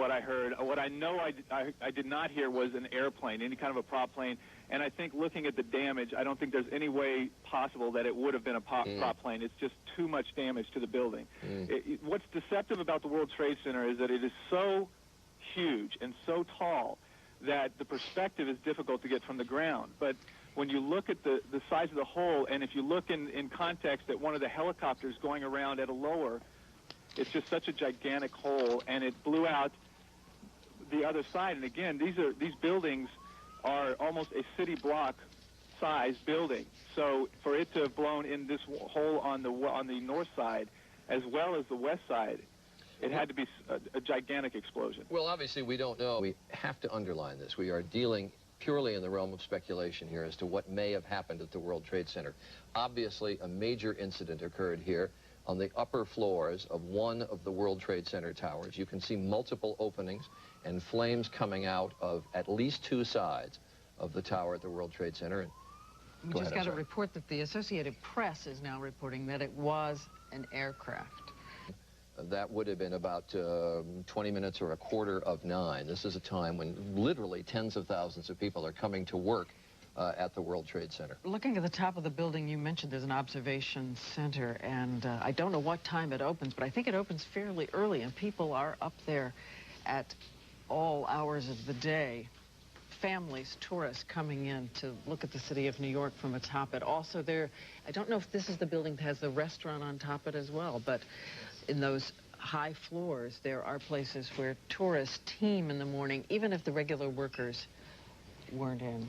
what I heard. What I know I did not hear was an airplane, any kind of a prop plane. And I think looking at the damage, I don't think there's any way possible that it would have been a prop plane. It's just too much damage to the building. What's deceptive about the World Trade Center is that it is so huge and so tall that the perspective is difficult to get from the ground. But when you look at the size of the hole, and if you look in context at one of the helicopters going around at a lower, it's just such a gigantic hole, and it blew out the other side. And again, these buildings are almost a city block size building. So for it to have blown in this hole on the north side as well as the west side, it had to be a gigantic explosion. Well, obviously we don't know. We have to underline this. We are dealing purely in the realm of speculation here as to what may have happened at the World Trade Center. Obviously a major incident occurred here on the upper floors of one of the World Trade Center towers. You can see multiple openings and flames coming out of at least two sides of the tower at the World Trade Center. And we just got a report that the Associated Press is now reporting that it was an aircraft. That would have been about 20 minutes or 8:45. This is a time when literally tens of thousands of people are coming to work at the World Trade Center. Looking at the top of the building, you mentioned there's an observation center, and I don't know what time it opens, but I think it opens fairly early, and people are up there at all hours of the day. Families, tourists coming in to look at the city of New York from atop it. Also there, I don't know if this is the building that has the restaurant on top of it as well, but in those high floors, there are places where tourists teem in the morning, even if the regular workers weren't in.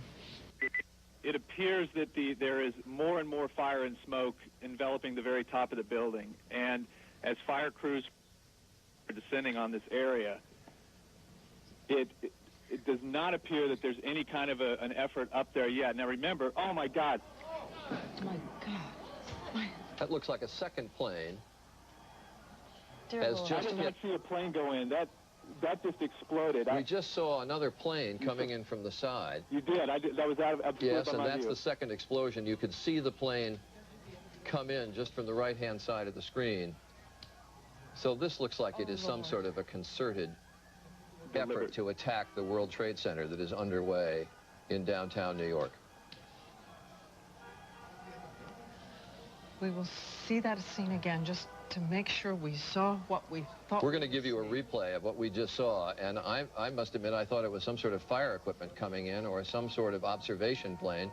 It appears that there is more and more fire and smoke enveloping the very top of the building. And as fire crews are descending on this area, it does not appear that there's any kind of an effort up there yet. Now remember, oh my God. Oh my God. That looks like a second plane. I did not see a plane go in. That just exploded. We just saw another plane coming in from the side. You did. That was out of yes, and that's the second explosion. You could see the plane come in just from the right-hand side of the screen. So this looks like it is some sort of a concerted effort to attack the World Trade Center that is underway in downtown New York. We will see that scene again just to make sure we saw what we thought. We're going to give you a replay of what we just saw, and I must admit I thought it was some sort of fire equipment coming in or some sort of observation plane,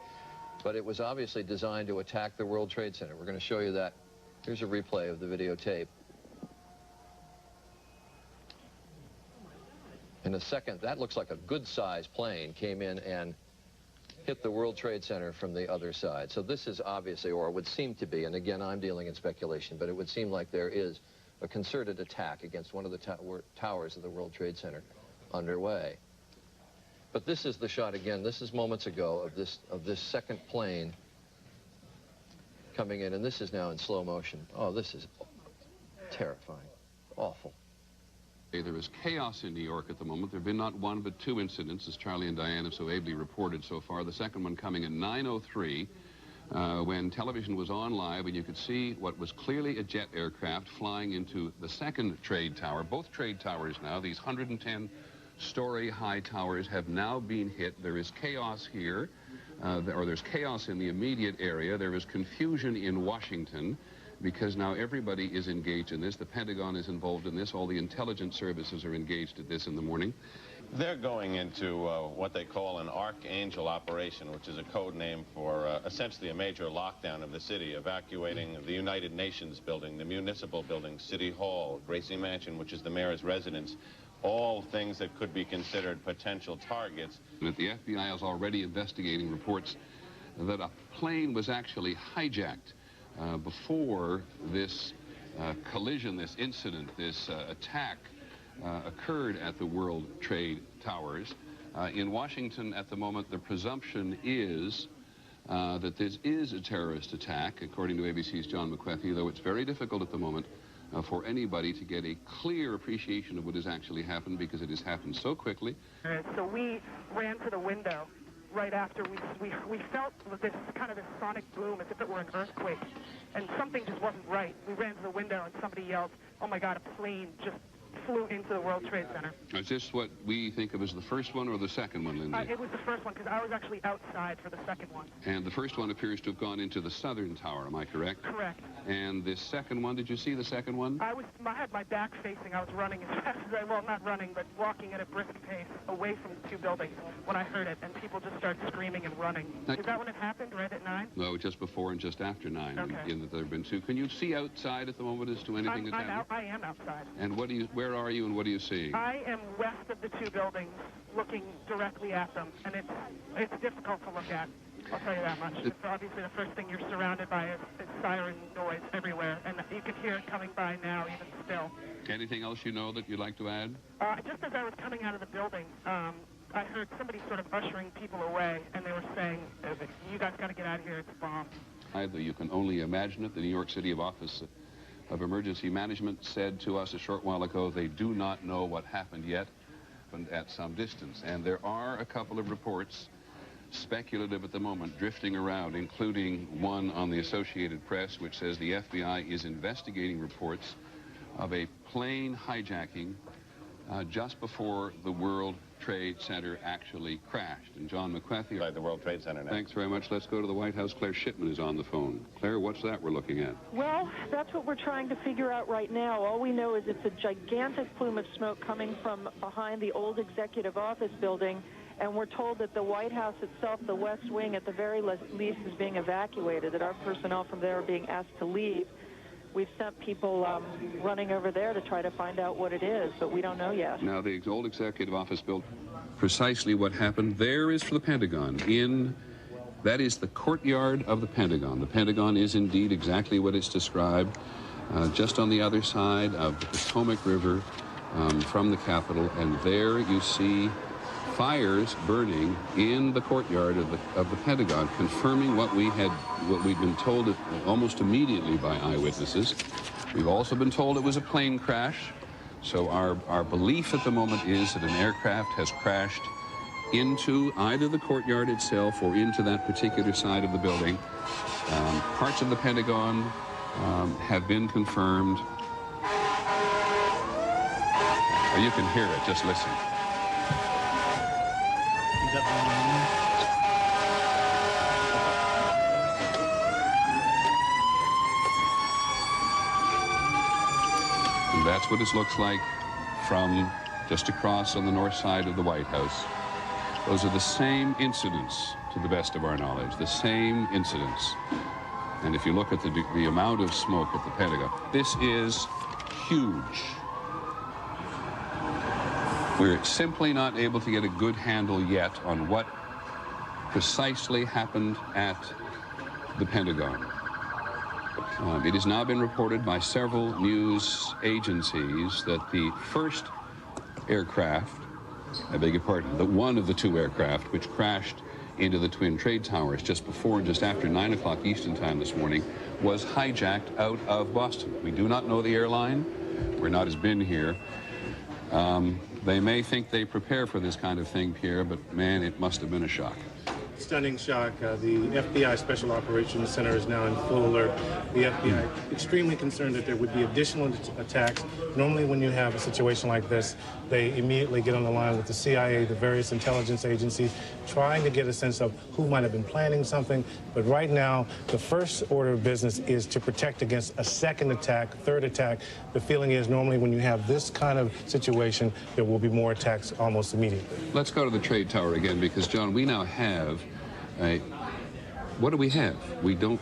but it was obviously designed to attack the World Trade Center. We're going to show you that. Here's a replay of the videotape. In a second, that looks like a good-sized plane came in and hit the World Trade Center from the other side. So this is obviously, or would seem to be, and again, I'm dealing in speculation, but it would seem like there is a concerted attack against one of the towers of the World Trade Center underway. But this is the shot again. This is moments ago of this second plane coming in, and this is now in slow motion. Oh, this is terrifying, awful. There is chaos in New York at the moment. There have been not one but two incidents, as Charlie and Diane have so ably reported so far. The second one coming at 9:03 when television was on live and you could see what was clearly a jet aircraft flying into the second trade tower. Both trade towers now, these 110-story high towers, have now been hit. There is chaos here, or there's chaos in the immediate area. There is confusion in Washington, because now everybody is engaged in this. The Pentagon is involved in this. All the intelligence services are engaged at this in the morning. They're going into what they call an Archangel operation, which is a code name for essentially a major lockdown of the city, evacuating the United Nations building, the municipal building, City Hall, Gracie Mansion, which is the mayor's residence, all things that could be considered potential targets. And the FBI is already investigating reports that a plane was actually hijacked before this collision, this incident, this attack occurred at the World Trade Towers. In Washington at the moment, the presumption is that this is a terrorist attack, according to ABC's John McWethy, though it's very difficult at the moment for anybody to get a clear appreciation of what has actually happened, because it has happened so quickly. So we ran to the window right after we felt this kind of this sonic boom as if it were an earthquake, and something just wasn't right. We ran to the window and somebody yelled, "Oh my God, a plane just flew into the World Trade Center. Is this what we think of as the first one or the second one, Lindsay? It was the first one because I was actually outside for the second one. And the first one appears to have gone into the southern tower, am I correct? Correct. And this second one, did you see the second one? I had my back facing. I was running as fast as well, not running, but walking at a brisk pace away from the two buildings when I heard it, and people just started screaming and running. Is that when it happened, right at 9? No, just before and just after 9. Okay. In that there have been two. Can you see outside at the moment as to anything that's happening? I am outside. And where are you and what are you seeing? I am west of the two buildings, looking directly at them, and it's difficult to look at. I'll tell you that much. It's obviously the first thing you're surrounded by is siren noise everywhere, and you can hear it coming by now, even still. Anything else you know that you'd like to add? Just as I was coming out of the building, I heard somebody sort of ushering people away, and they were saying, you guys got to get out of here, it's bombed. Either you can only imagine it. The New York City Office of Emergency Management said to us a short while ago they do not know what happened yet, and at some distance. And there are a couple of reports, speculative at the moment, drifting around, including one on the Associated Press, which says the FBI is investigating reports of a plane hijacking just before the World Trade Center actually crashed. And John McCarthy... By the World Trade Center now. Thanks very much. Let's go to the White House. Claire Shipman is on the phone. Claire, what's that we're looking at? Well, that's what we're trying to figure out right now. All we know is it's a gigantic plume of smoke coming from behind the old executive office building, and we're told that the White House itself, the West Wing, at the very least is being evacuated, that our personnel from there are being asked to leave. We've sent people running over there to try to find out what it is, but we don't know yet. Now, the old executive office built precisely what happened. There is for the Pentagon. That is the courtyard of the Pentagon. The Pentagon is indeed exactly what it's described, just on the other side of the Potomac River from the Capitol, and there you see fires burning in the courtyard of the Pentagon, confirming what we'd been told almost immediately by eyewitnesses. We've also been told it was a plane crash. So our belief at the moment is that an aircraft has crashed into either the courtyard itself or into that particular side of the building. Parts of the Pentagon have been confirmed. You can hear it, just listen. And that's what it looks like from just across on the north side of the White House. Those are the same incidents, to the best of our knowledge, the same incidents. And if you look at the amount of smoke at the Pentagon, this is huge. We're simply not able to get a good handle yet on what precisely happened at the Pentagon. It has now been reported by several news agencies that the first aircraft, I beg your pardon, the one of the two aircraft which crashed into the Twin Trade Towers just before and just after 9 o'clock Eastern Time this morning was hijacked out of Boston. We do not know the airline. We're not as been here. They may think they prepare for this kind of thing, Pierre, but man, it must have been a shock. Stunning shock. The FBI Special Operations Center is now in full alert. The FBI extremely concerned that there would be additional attacks. Normally when you have a situation like this, they immediately get on the line with the CIA, the various intelligence agencies, trying to get a sense of who might have been planning something. But right now, the first order of business is to protect against a second attack, third attack. The feeling is normally when you have this kind of situation, there will be more attacks almost immediately. Let's go to the Trade Tower again, because, John, we now have what do we have? We don't...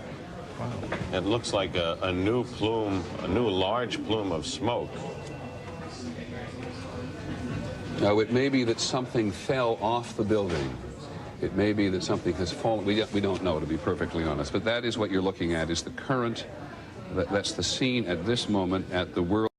Wow. It looks like a new plume, a new large plume of smoke. Now, it may be that something fell off the building. It may be that something has fallen. We don't know, to be perfectly honest. But that is what you're looking at, is the current, that's the scene at this moment at the World